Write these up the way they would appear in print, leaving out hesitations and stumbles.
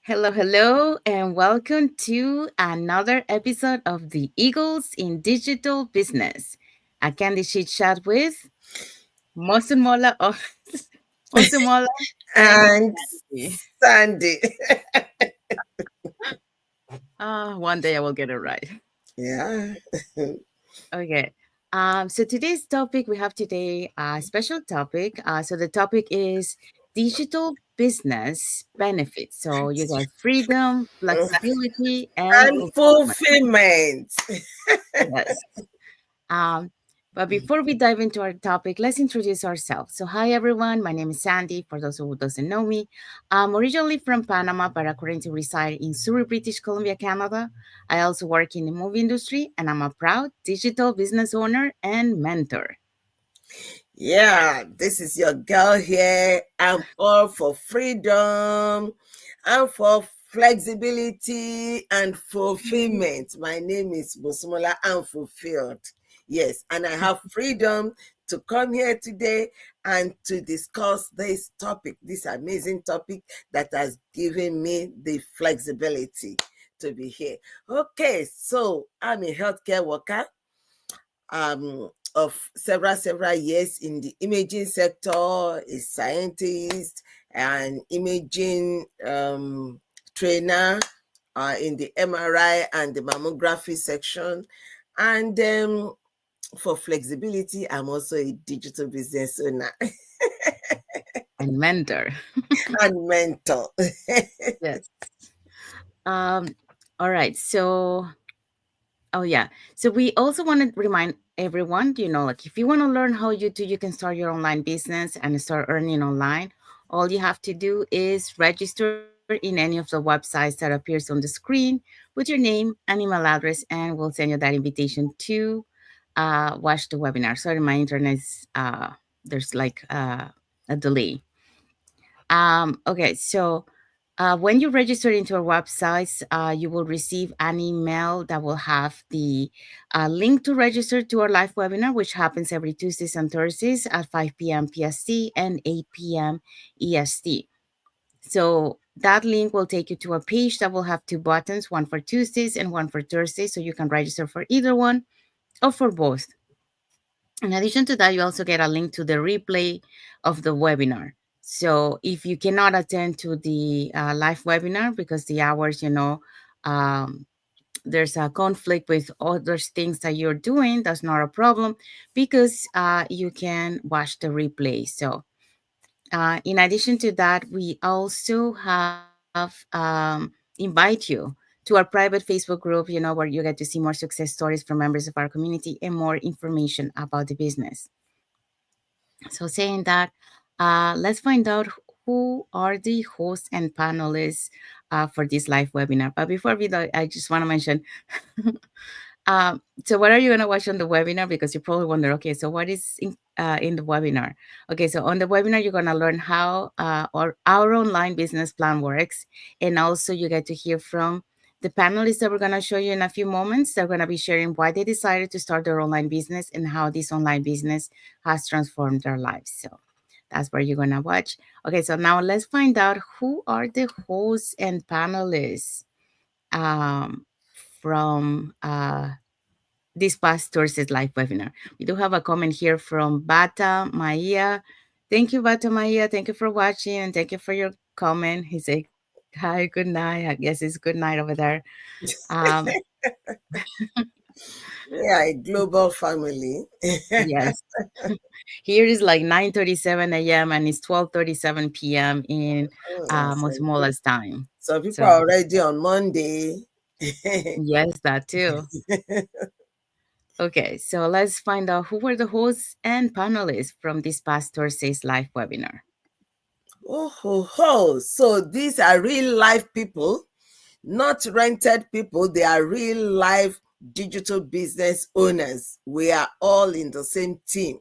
Hello, hello, and welcome to another episode of the Eagles in Digital Business. A Candid Chit chat with Mosunmola of Mosunmola and And Sandy. Sandy. One day I will get it right. Yeah. Okay. So today's topic we have today a special topic. So the topic is digital business benefits. So you got freedom, flexibility, and And fulfillment. fulfillment. Yes. Um, but before we dive into our topic, let's introduce ourselves. So, hi everyone, my name is Sandy. For those who doesn't know me, I'm originally from Panama, but I currently reside in Surrey, British Columbia, Canada. I also work in the movie industry, and I'm a proud digital business owner and mentor. Yeah, this is your girl here. I'm all for freedom. I'm for flexibility and fulfillment. My name is Mosunmola. I'm fulfilled. Yes, and I have freedom to come here today and to discuss this topic, this amazing topic that has given me the flexibility to be here. Okay, so I'm a healthcare worker of several years in the imaging sector, a scientist, an imaging trainer in the MRI and the mammography section. And for flexibility, I'm also a digital business owner And mentor. and mentor. Yes. Um, all right. So, oh yeah. So we also want to remind everyone, like if you want to learn how you can start your online business and start earning online, all you have to do is register in any of the websites that appears on the screen with your name and email address, and we'll send you that invitation to watch the webinar. Sorry, my internet is there's like a delay. Okay, so when you register into our websites, you will receive an email that will have the link to register to our live webinar, which happens every Tuesdays and Thursdays at 5 p.m. PST and 8 p.m. EST. So that link will take you to a page that will have two buttons, one for Tuesdays and one for Thursdays. So you can register for either one or for both. In addition to that, you also get a link to the replay of the webinar. So if you cannot attend to the live webinar because the hours, um, there's a conflict with other things that you're doing, that's not a problem because you can watch the replay. So in addition to that, we also have invite you to our private Facebook group, where you get to see more success stories from members of our community and more information about the business. So, saying that, let's find out who are the hosts and panelists for this live webinar. But before we do, I just want to mention so what are you going to watch on the webinar? Because you probably wonder, okay, so what is in the webinar? Okay, so on the webinar, you're going to learn how our online business plan works. And also you get to hear from the panelists that we're going to show you in a few moments. They're going to be sharing why they decided to start their online business and how this online business has transformed their lives. So that's where you're going to watch. Okay, so now let's find out who are the hosts and panelists um, from this past Thursday's live webinar. We do have a comment here from Bata Maya. Thank you, Bata Maya. Thank you for watching and thank you for your comment. He said, hi, good night. I guess it's good night over there. Um, Yeah, a global family. yes. Here is like 9:37 a.m. and it's 12:37 p.m. in Mosunmola's time. So people So, are already on Monday. yes, that too. Okay, so let's find out who were the hosts and panelists from this past Thursday's live webinar. Oh, ho, ho. So these are real life people, not rented people. They are real life digital business owners. We are all in the same team.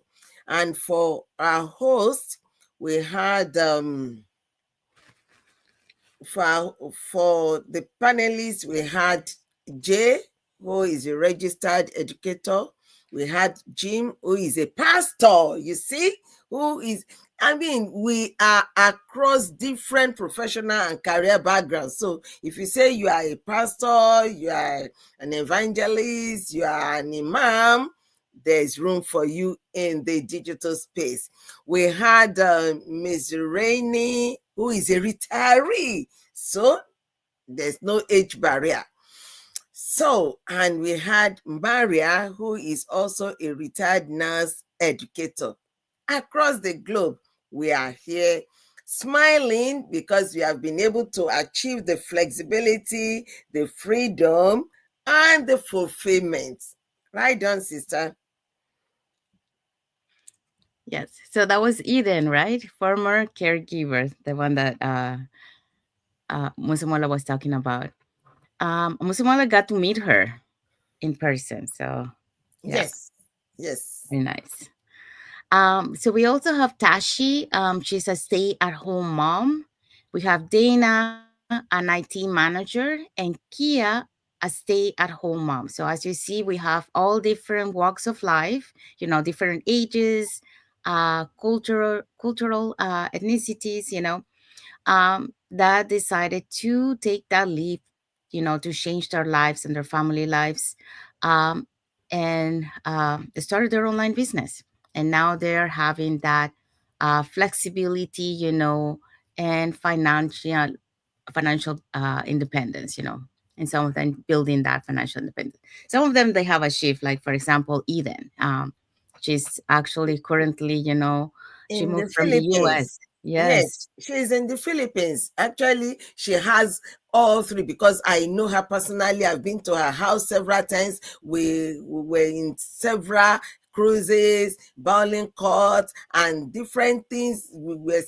And for our host, we had for the panelists, we had Jay, who is a registered educator. We had Jim, who is a pastor. You see, who is, I mean, we are across different professional and career backgrounds. So if you say you are a pastor, you are an evangelist, you are an imam, there's room for you in the digital space. We had Miss Rainey, who is a retiree. So there's no age barrier. So, and we had Maria, who is also a retired nurse educator. Across the globe, we are here smiling because we have been able to achieve the flexibility, the freedom, and the fulfillment. Right on, sister. Yes. So that was Eden, right? Former caregiver, the one that Musumola was talking about. Musumola got to meet her in person. So yeah, Yes, yes. very nice. So we also have Tashi. She's a stay-at-home mom. We have Dana, an IT manager, and Kia, a stay-at-home mom. So as you see, we have all different walks of life. Different ages, cultural ethnicities. That decided to take that leap. To change their lives and their family lives, um, and they started their online business, and now they're having that flexibility, and financial independence, and some of them building that financial independence. Some of them they have a shift, like for example, Eden. She's actually currently, she In the moved from the Philippines. U.S. Yes, Yes, she's in the Philippines. Actually, she has all three because I know her personally. I've been to her house several times. We were in several cruises, bowling courts, and different things. We were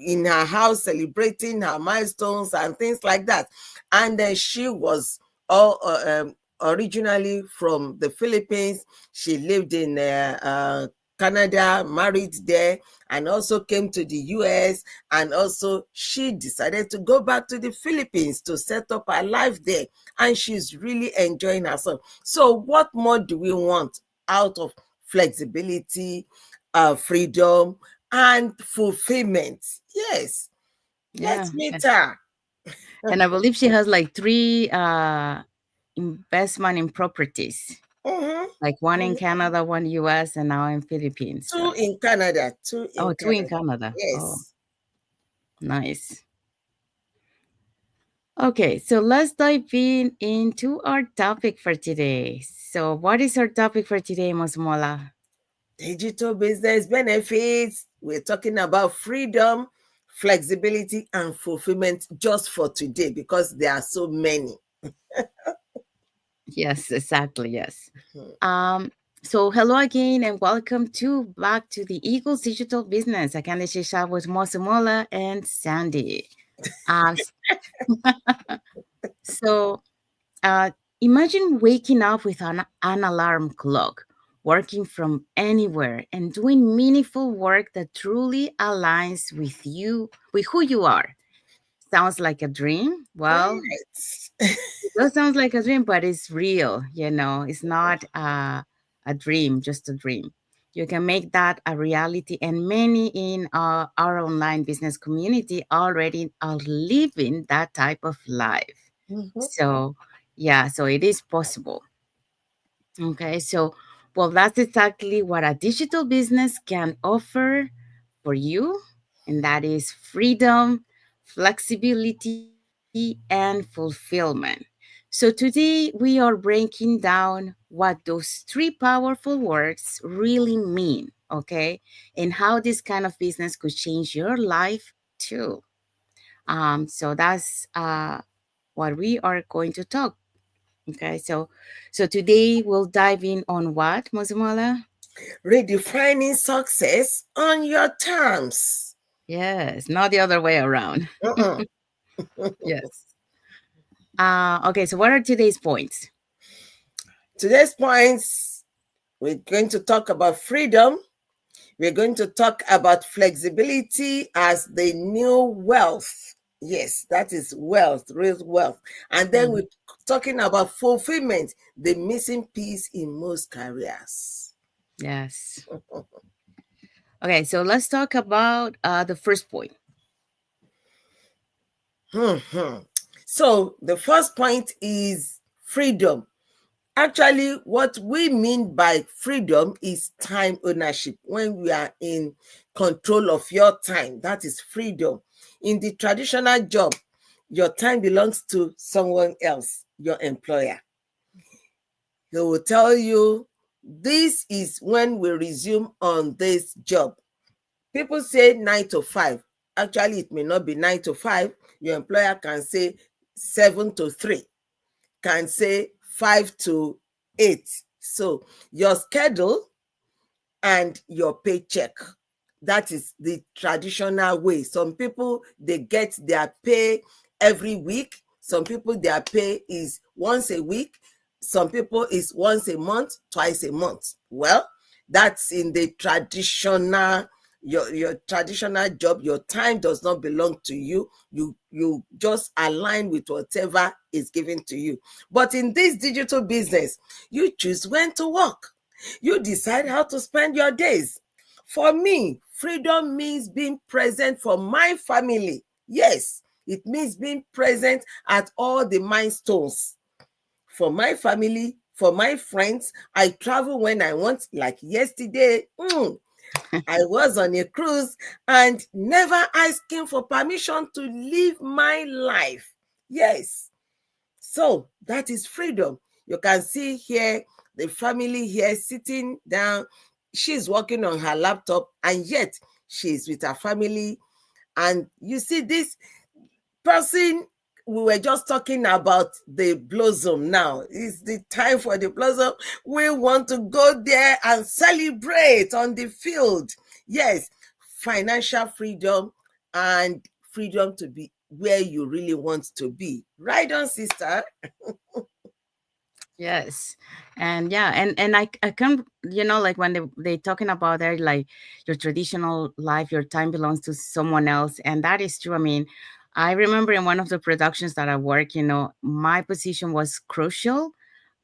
in her house celebrating her milestones and things like that. And then she was all originally from the Philippines. She lived in Canada, married there, and also came to the US. And also, she decided to go back to the Philippines to set up her life there. And she's really enjoying herself. So, what more do we want out of flexibility, freedom, and fulfillment? Yes, yeah. let's meet her. And I believe she has like three investment in properties, Mhm, like one in mhm. Canada, one US, and now in Philippines. So, Two in Canada, two oh, in two in Canada. Canada. Oh, Yes. nice. Okay, so let's dive in into our topic for today. So, what is our topic for today, Mosunmola? Digital business benefits. We're talking about freedom, flexibility, and fulfillment just for today because there are so many. Yes, exactly. Yes. Mhm. Um, so hello again and welcome to back to the Eagles Digital Business. I can share with Mosunmola and Sandy. Um, s- so uh, imagine waking up with an alarm clock, working from anywhere, and doing meaningful work that truly aligns with you, with who you are. Sounds like a dream? Well, Right. it does sound like a dream, but it's real, It's not a dream, just a dream. You can make that a reality, and many in our online business community already are living that type of life. Mhm. So, yeah, so it is possible. Okay, so, well, that's exactly what a digital business can offer for you, and that is freedom, flexibility, and fulfillment. So, today we are breaking down what those three powerful words really mean, okay, and how this kind of business could change your life too. So, that's what we are going to talk. Okay, so today we'll dive in on what, Mozumola? Redefining success on your terms. Yes, not the other way around. Uh-uh. Yes. Okay, so what are today's points? Today's points, we're going to talk about freedom. We're going to talk about flexibility as the new wealth. Yes, that is wealth, real wealth. And then Mhm. we're talking about fulfillment, the missing piece in most careers. Yes. Okay, so let's talk about the first point. Mhm. So the first point is freedom. Actually, what we mean by freedom is time ownership. When we are in control of your time, that is freedom. In the traditional job, your time belongs to someone else, your employer. They will tell you, this is when we resume on this job. People say 9 to 5. Actually, it may not be 9 to 5. Your employer can say 7 to 3, can say 5 to 8. So your schedule and your paycheck. That is the traditional way. Some people, they get their pay every week. Some people, their pay is once a week. Some people is once a month, twice a month. Well, that's in the traditional, your traditional job. Your time does not belong to you. You just align with whatever is given to you. But in this digital business, you choose when to work. You decide how to spend your days. For me, freedom means being present for my family. Yes, it means being present at all the milestones. For my family, for my friends, I travel when I want. Like yesterday, I was on a cruise and never asking for permission to live my life. Yes, so that is freedom. You can see here the family here sitting down. She's working on her laptop and yet she's with her family. And you see this person, we were just talking about the blossom now. It's the time for the blossom. We want to go there and celebrate on the field. Yes, financial freedom and freedom to be where you really want to be. Right on, sister. Yes. And yeah, and I can, like when they talking about that, like your traditional life, your time belongs to someone else, and that is true. I mean, I remember in one of the productions that I work, my position was crucial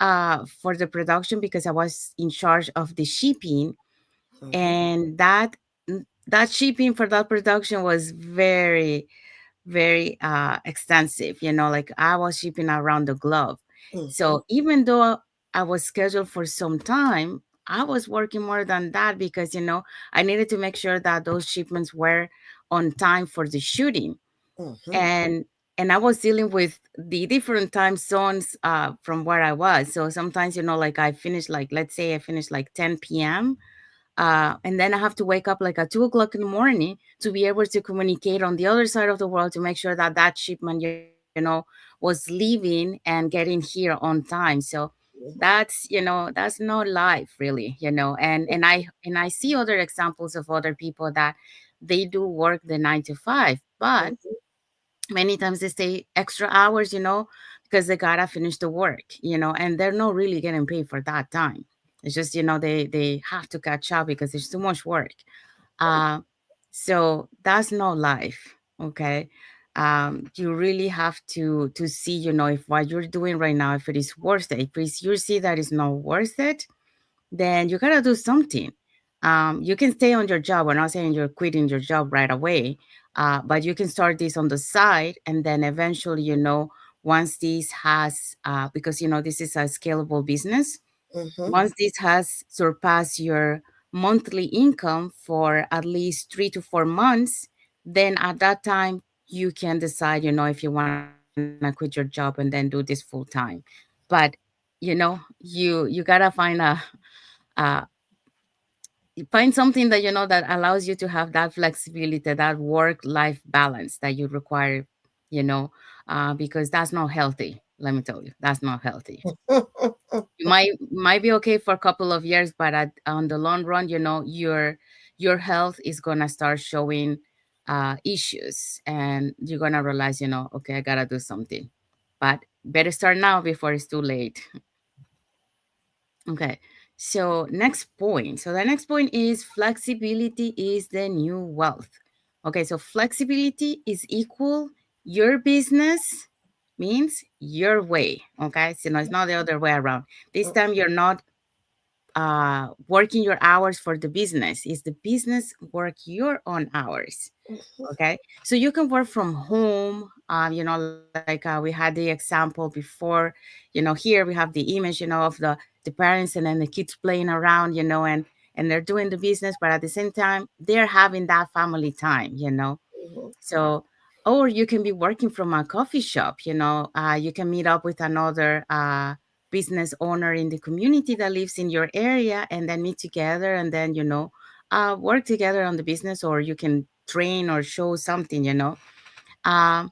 for the production because I was in charge of the shipping, Mhm, and that shipping for that production was very very extensive, like I was shipping around the globe. mhm, So even though I was scheduled for some time, I was working more than that because I needed to make sure that those shipments were on time for the shooting. mhm, And I was dealing with the different time zones from where I was. So sometimes, like I finished, like let's say I finished like 10 p.m., and then I have to wake up like at 2 o'clock in the morning to be able to communicate on the other side of the world to make sure that that shipment, was leaving and getting here on time. So mhm, that's not life really, and I see other examples of other people that they do work the 9 to 5, but mhm. many times they stay extra hours, because they gotta finish the work, and they're not really getting paid for that time. It's just, they have to catch up because there's too much work. uh so that's not life. Okay. You really have to see, if what you're doing right now, if it is worth it. If you see that it's not worth it, then you gotta do something. You can stay on your job. We're not saying you're quitting your job right away, but you can start this on the side, and then eventually, once this has, because this is a scalable business. Mhm. Once this has surpassed your monthly income for at least 3 to 4 months, then at that time you can decide, if you want to quit your job and then do this full time. But you gotta uh, find something that that allows you to have that flexibility, that work life balance that you require, you know because that's not healthy. Let me tell you, that's not healthy. You might be okay for a couple of years, but on the long run, your health is gonna start showing issues, and you're gonna realize, okay, I gotta do something. But better start now before it's too late. Okay. So next point. So the next point is flexibility is the new wealth. Okay, so flexibility is equal your business means your way. Okay, so no, it's not the other way around. This time you're not working your hours for the business. Is the business work your own hours? Okay, so you can work from home. Like we had the example before. Here we have the image, of the parents and then the kids playing around, and they're doing the business, but at the same time they're having that family time. So, or you can be working from a coffee shop. You can meet up with another business owner in the community that lives in your area, and then meet together, and then work together on the business, or you can train or show something. Um,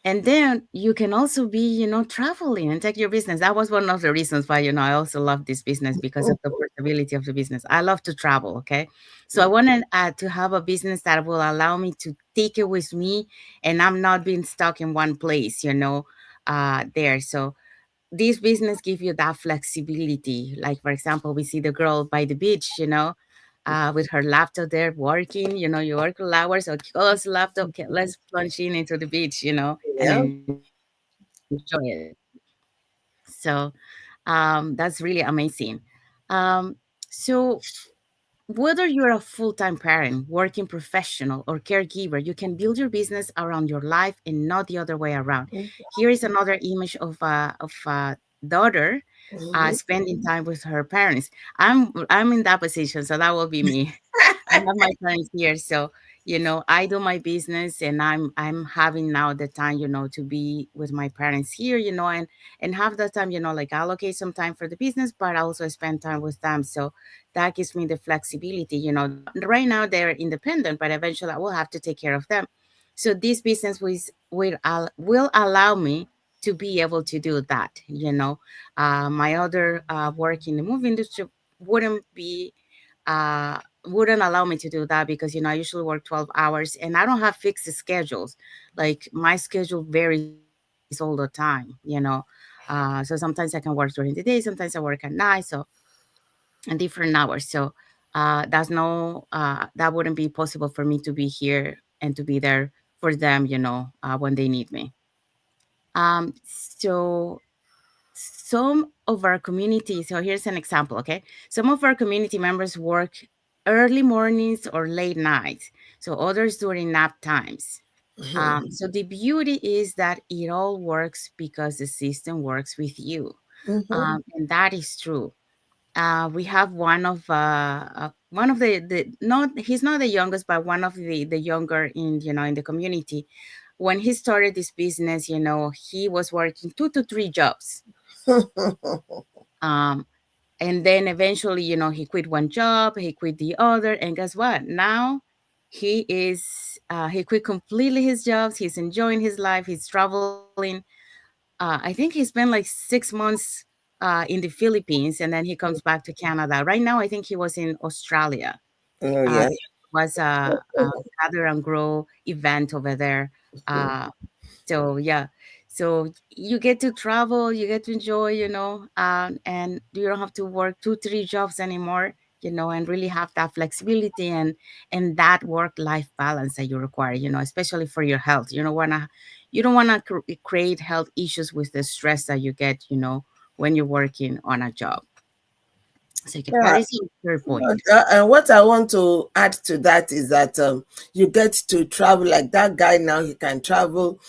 and then you can also be, traveling and take your business. That was one of the reasons why, I also love this business, because of the portability of the business. I love to travel. Okay. So I wanted to have a business that will allow me to take it with me, and I'm not being stuck in one place, there. So this business give you that flexibility. Like, for example, we see the girl by the beach, with her laptop there working. You work hours, so close laptop, okay, let's plunge in into the beach, and Yeah. enjoy it. So that's really amazing. So whether you're a full-time parent, working professional, or caregiver, you can build your business around your life and not the other way around. Here is another image of a daughter Mhm. spending time with her parents. I'm in that position, so that will be me. I have my parents here, so I do my business, and I'm having now the time, to be with my parents here, and have that time, like allocate some time for the business, but also spend time with them. So that gives me the flexibility. Right now they're independent, but eventually I will have to take care of them. So this business will allow me to be able to do that. My other work in the movie industry wouldn't be wouldn't allow me to do that, because I usually work 12 hours and I don't have fixed schedules. Like, my schedule varies all the time. So sometimes I can work during the day, sometimes I work at night, so and different hours. So that wouldn't be possible for me to be here and to be there for them, when they need me. So some of our community, so here's an example. Okay, some of our community members work early mornings or late nights, so others during nap times. So the beauty is that it all works because the system works with you. Mhm. And that is true. We have one of the not he's not the youngest, but one of the younger in in the community. When he started this business, he was working 2 to 3 jobs. um and then eventually, he quit one job, he quit the other, and guess what? Now he quit completely his jobs, he's enjoying his life, he's traveling. I think he spent like 6 months in the Philippines, and then he comes back to Canada. Right now, I think he was in Australia. Oh There yeah. was a gather and grow event over there. Uh, so yeah, so you get to travel, you get to enjoy, and you don't have to work 2 3 jobs anymore, and really have that flexibility and that work life balance that you require, especially for your health. You don't want to create health issues with the stress that you get, when you're working on a job. So what Yeah. is your third point? And what I want to add to that is that you get to travel like that guy now. He can travel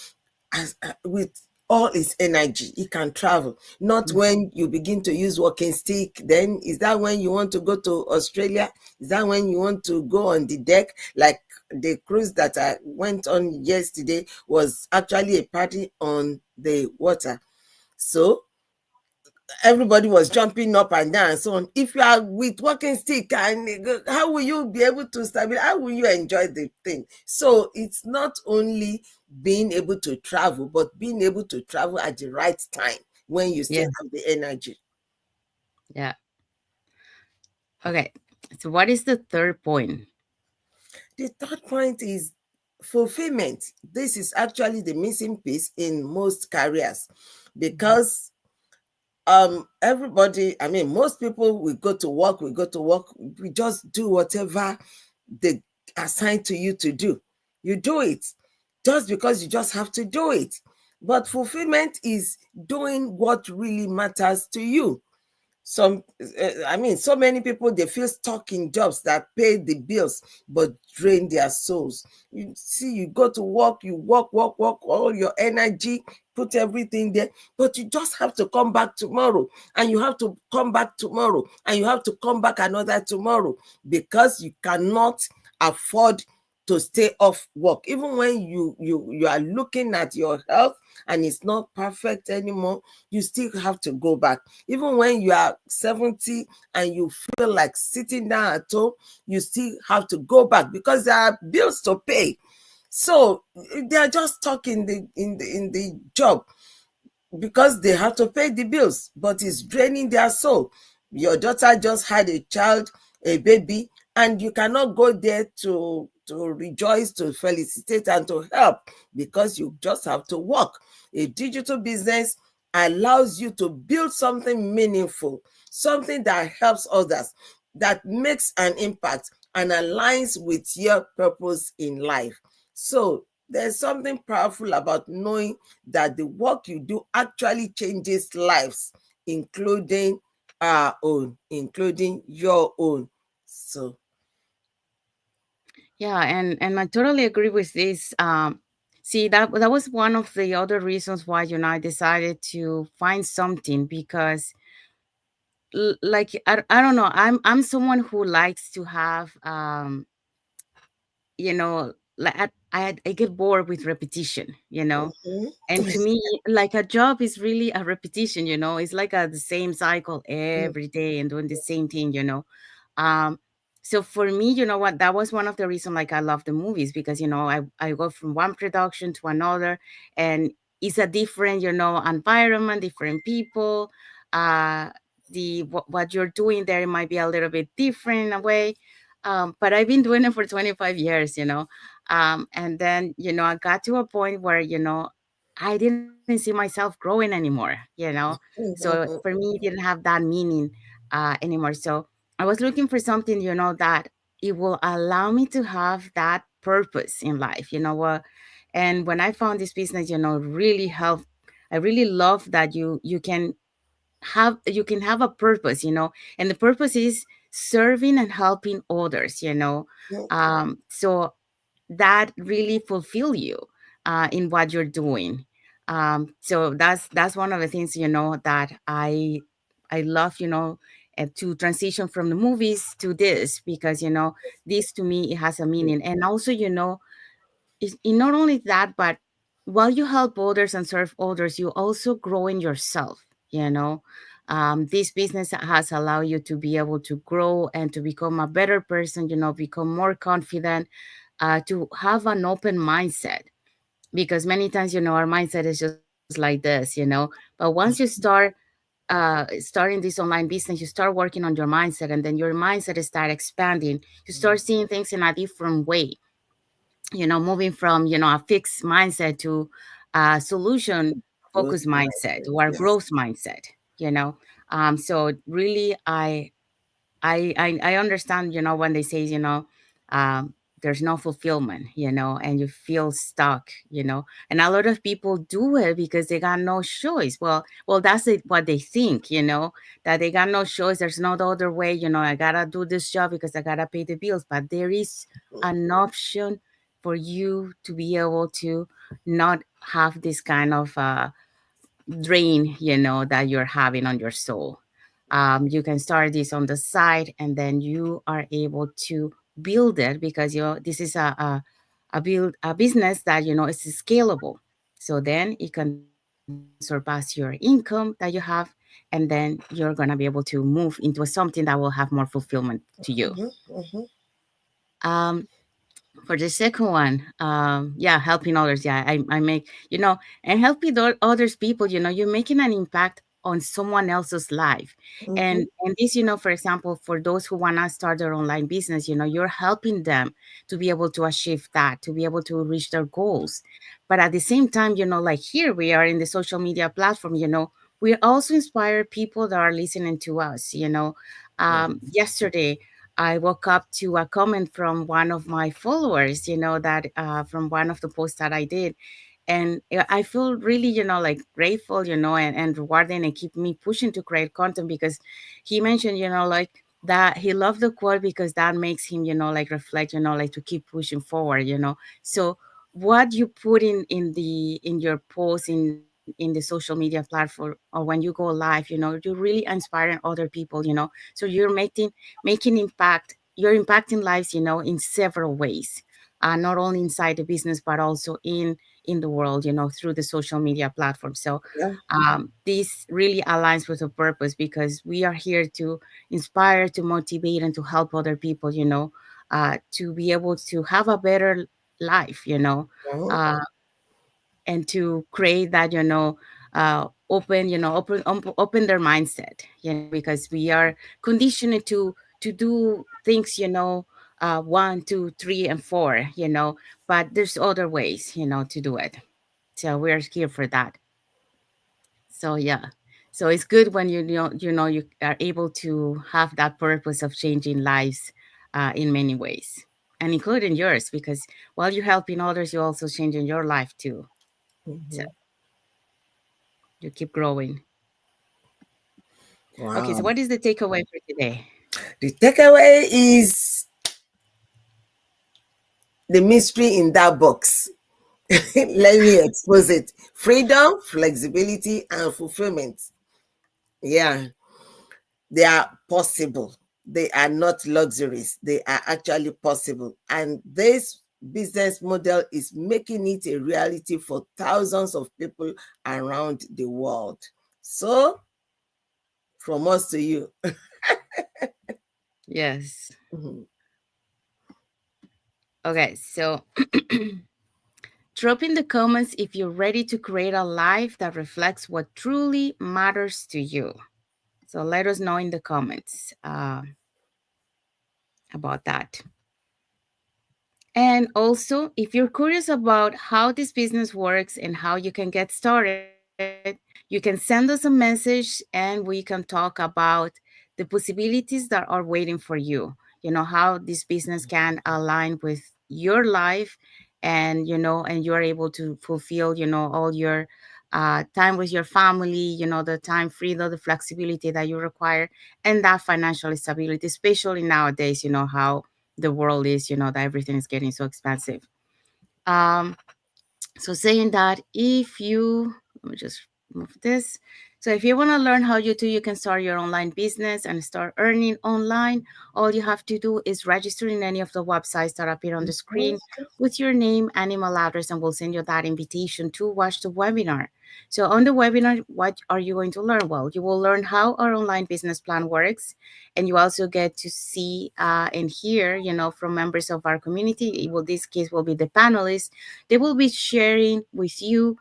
with all his energy. He can travel. Not Mm. when you begin to use walking stick. Then is that when you want to go to Australia? Is that when you want to go on the deck? Like the cruise that I went on yesterday was actually a party on the water. So everybody was jumping up and down and so on. If you are with walking stick, and how will you be able to stabilize? How will you enjoy the thing? So it's not only being able to travel, but being able to travel at the right time when you still Yeah, have the energy. yeah. Okay. So what is the third point? The third point is fulfillment. This is actually the missing piece in most careers because everybody, I mean, most people, we go to work, we just do whatever they assign to you to do. You do it just because you just have to do it. But fulfillment is doing what really matters to you. some I mean, so many people, they feel stuck in jobs that pay the bills but drain their souls. You see, you go to work, you work all your energy, put everything there, but you just have to come back tomorrow, and you have to come back tomorrow, and you have to come back another tomorrow, because you cannot afford to stay off work. Even when you are looking at your health and it's not perfect anymore, you still have to go back. Even when you are 70 and you feel like sitting down at home, you still have to go back, because there are bills to pay. So they are just stuck in the job because they have to pay the bills, but it's draining their soul. Your daughter just had a child, a baby, and you cannot go there to rejoice, to felicitate, and to help, because you just have to work. A digital business allows you to build something meaningful, something that helps others, that makes an impact and aligns with your purpose in life. So there's something powerful about knowing that the work you do actually changes lives, including our own, including your own. So, Yeah, and I totally agree with this. See, that was one of the other reasons why I decided to find something because, like, I don't know, I'm someone who likes to have like I get bored with repetition. mhm, And to me, like a job is really a repetition. It's like the same cycle every day and doing the same thing. Um, so for me, you know what, that was one of the reasons like I love the movies because I go from one production to another, and it's a different environment, different people. Uh, what you're doing there might be a little bit different in a way. But I've been doing it for 25 years. And then I got to a point where I didn't see myself growing anymore. So for mhm, me, it didn't have that meaning anymore. So I was looking for something that it will allow me to have that purpose in life. And when I found this business, really helped. I really love that you can have a purpose. And the purpose is serving and helping others. So that really fulfill you in what you're doing. So that's one of the things that I love to transition from the movies to this because this to me it has a meaning. And also it's not only that, but while you help others and serve others, you also grow in yourself. You know, this business has allowed you to be able to grow and to become a better person. Become more confident, to have an open mindset, because many times our mindset is just like this. But once you starting this online business, you start working on your mindset, and then your mindset start expanding. You start seeing things in a different way, moving from a fixed mindset to a solution growth focused mindset mindset, or a yes. growth mindset. you know so really I understand when they say um, there's no fulfillment and you feel stuck. And a lot of people do it because they got no choice. Well, that's what they think that they got no choice. There's no other way. I gotta do this job because I gotta pay the bills. But there is an option for you to be able to not have this kind of drain that you're having on your soul. You can start this on the side, and then you are able to build it because this is a business that is scalable. So then it can surpass your income that you have, and then you're gonna be able to move into something that will have more fulfillment to you. Mhm, mhm, Um, for the second one, yeah, helping others. Yeah, I make and helping others people. You're making an impact on someone else's life. mhm, And this for example, for those who want to start their online business, you're helping them to be able to achieve that, to be able to reach their goals. But at the same time like here we are in the social media platform. We also inspire people that are listening to us. Yesterday I woke up to a comment from one of my followers, that from one of the posts that I did. And I feel really, like grateful, and rewarding, and keep me pushing to create content, because he mentioned, like that he loved the quote because that makes him, like reflect, like to keep pushing forward. So what you put in your post in the social media platform, or when you go live, you're really inspiring other people, so you're making impact, you're impacting lives, in several ways, not only inside the business but also in the world, through the social media platform. So Yeah. this really aligns with the purpose, because we are here to inspire, to motivate, and to help other people, to be able to have a better life, Uh-huh. uh, and to create that, open their mindset, because we are conditioned to do things, 1, 2, 3, and 4, but there's other ways, to do it. So we're here for that. So yeah, so it's good when you are able to have that purpose of changing lives, in many ways, and including yours, because while you're helping others, you're also changing your life too. So Mhm. you keep growing. Okay, so Wow. what is the takeaway for today? The takeaway is the mystery in that box. Let me expose it. Freedom, flexibility, and fulfillment. Yeah, they are possible. They are not luxuries. They are actually possible. And this business model is making it a reality for thousands of people around the world. So, from us to you. Yes. Mhm. Okay, so drop in the comments if you're ready to create a life that reflects what truly matters to you. So let us know in the comments, about that. And also, if you're curious about how this business works and how you can get started, you can send us a message and we can talk about the possibilities that are waiting for you. How this business can align with your life, and and you're able to fulfill, all your time with your family, the time freedom, the flexibility that you require, and that financial stability, especially nowadays, how the world is, that everything is getting so expensive. Um, so saying that, if you, let me just move this. So if you want to learn how you can start your online business and start earning online, all you have to do is register in any of the websites that appear on the screen with your name and email address, and we'll send you that invitation to watch the webinar. So on the webinar, what are you going to learn? Well, you will learn how our online business plan works, and you also get to see, and hear, from members of our community. Well, this case will be the panelists. They will be sharing with you,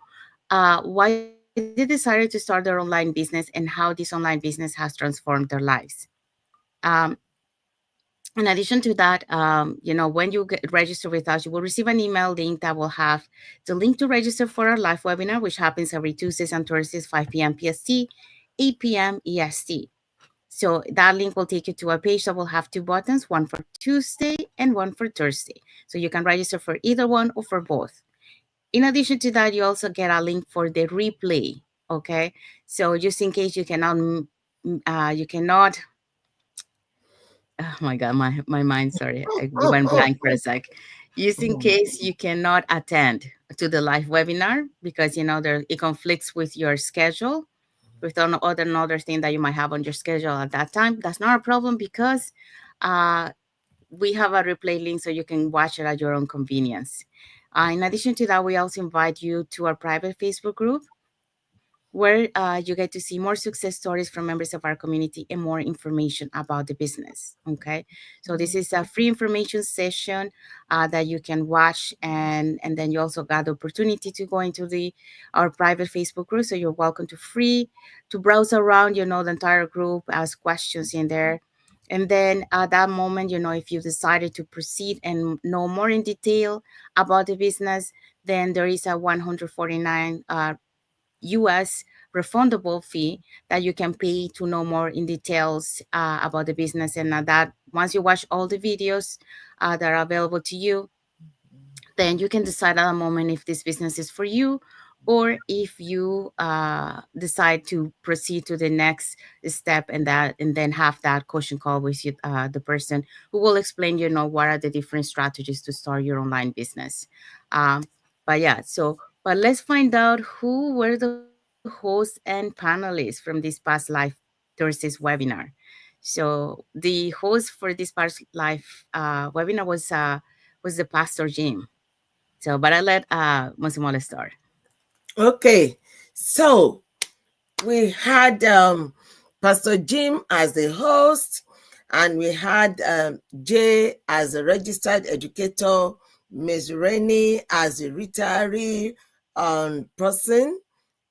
why they decided to start their online business and how this online business has transformed their lives. Um, in addition to that, when you get registered with us, you will receive an email link that will have the link to register for our live webinar, which happens every Tuesdays and Thursdays, 5 p.m. PST, 8 p.m. EST. So that link will take you to a page that will have two buttons, one for Tuesday and one for Thursday. So you can register for either one or for both. In addition to that, you also get a link for the replay. Okay, so just in case you cannot. Oh my God, my mind. Sorry, I went blank for a sec. Just in Mhm. case you cannot attend to the live webinar because there it conflicts with your schedule, with another thing that you might have on your schedule at that time. That's not a problem, because uh, we have a replay link so you can watch it at your own convenience. In addition to that, we also invite you to our private Facebook group, where you get to see more success stories from members of our community and more information about the business. Okay, so this is a free information session that you can watch, and then you also got the opportunity to go into the our private Facebook group. So you're welcome to free to browse around, the entire group, ask questions in there. And then at that moment, if you decided to proceed and know more in detail about the business, then there is a 149 US refundable fee that you can pay to know more in details about the business. And that once you watch all the videos that are available to you, then you can decide at a moment if this business is for you, or if you decide to proceed to the next step, and then have that coaching call with you, the person who will explain, what are the different strategies to start your online business. um, but yeah, but let's find out who were the hosts and panelists from this past live Thursday's webinar. So the host for this past live webinar was the Pastor Jim. So, but I let Mosunmola start. Okay, so we had Pastor Jim as the host, and we had Jay as a registered educator, Miss Rennie as a retiree person,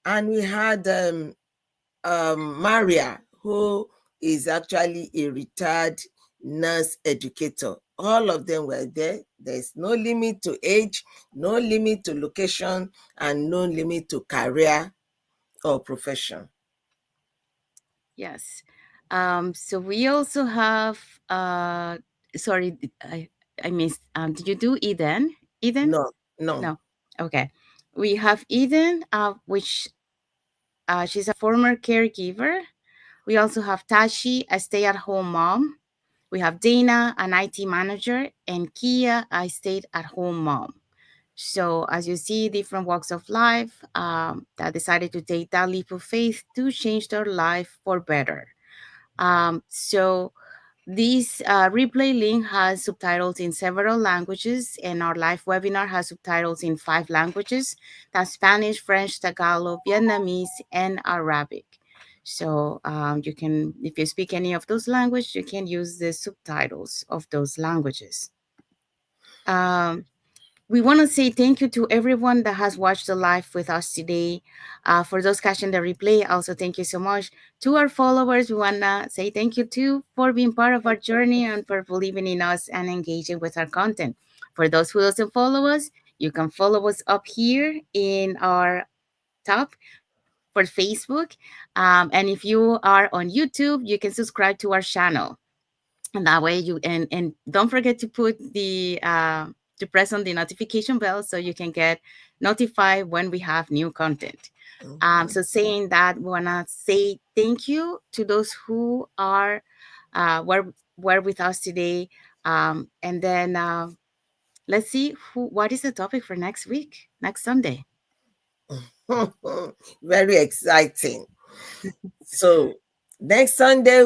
and we had Maria, who is actually a retired nurse educator. All of them were there. There's no limit to age, no limit to location, and no limit to career or profession. Yes. So we also have, sorry, I missed, did you do Eden? Eden? No, no. No. Okay. We have Eden, which she's a former caregiver. We also have Tashi, a stay at home mom. We have Dana, an IT manager, and Kia, a stay at home mom. So, as you see, different walks of life that decided to take that leap of faith to change their life for better. So, this replay link has subtitles in several languages, and our live webinar has subtitles in 5 languages: that's Spanish, French, Tagalog, Vietnamese, and Arabic. So, you can, if you speak any of those languages, you can use the subtitles of those languages. Um, we want to say thank you to everyone that has watched the live with us today. For those catching the replay, also thank you so much. To our followers, we want to say thank you too for being part of our journey and for believing in us and engaging with our content. For those who doesn't follow us, you can follow us up here in our top for Facebook. And if you are on YouTube, you can subscribe to our channel, and that way you and don't forget to put the to press on the notification bell so you can get notified when we have new content. Mhm. So saying that, we want to say thank you to those who are were with us today. And then let's see what is the topic for next week, next Sunday. Very exciting. So next Sunday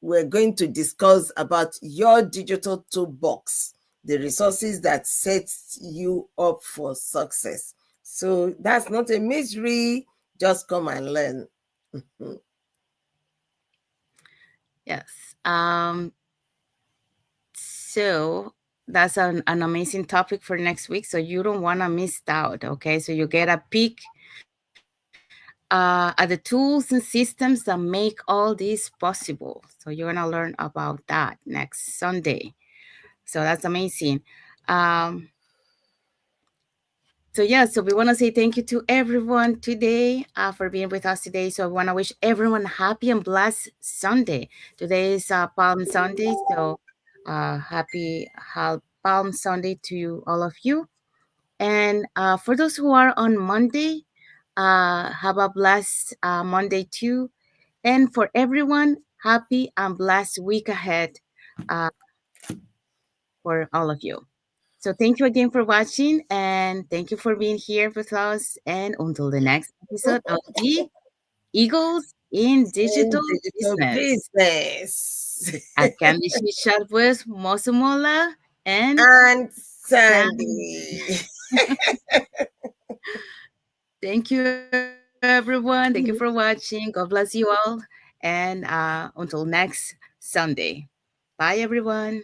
we're going to discuss about your digital toolbox, the resources that sets you up for success. So that's not a mystery. Just come and learn. Yes. So that's an amazing topic for next week. So you don't want to miss out. Okay. So you get a peek at the tools and systems that make all this possible. So you're going to learn about that next Sunday. So that's amazing. Um, so yeah, so we want to say thank you to everyone today for being with us today. So I want to wish everyone a happy and blessed Sunday. Today is Palm Sunday, so happy Palm Sunday to all of you. And for those who are on Monday, have a blessed Monday too. And for everyone, happy and blessed week ahead uh, for all of you. So thank you again for watching, and thank you for being here with us. And until the next episode of the Eagles in Digital In digital Business. business. I can be shared with Mosunmola and And Sandy. Sandy. Thank you, everyone. Thank you for watching. God bless you all. And until next Sunday. Bye, everyone.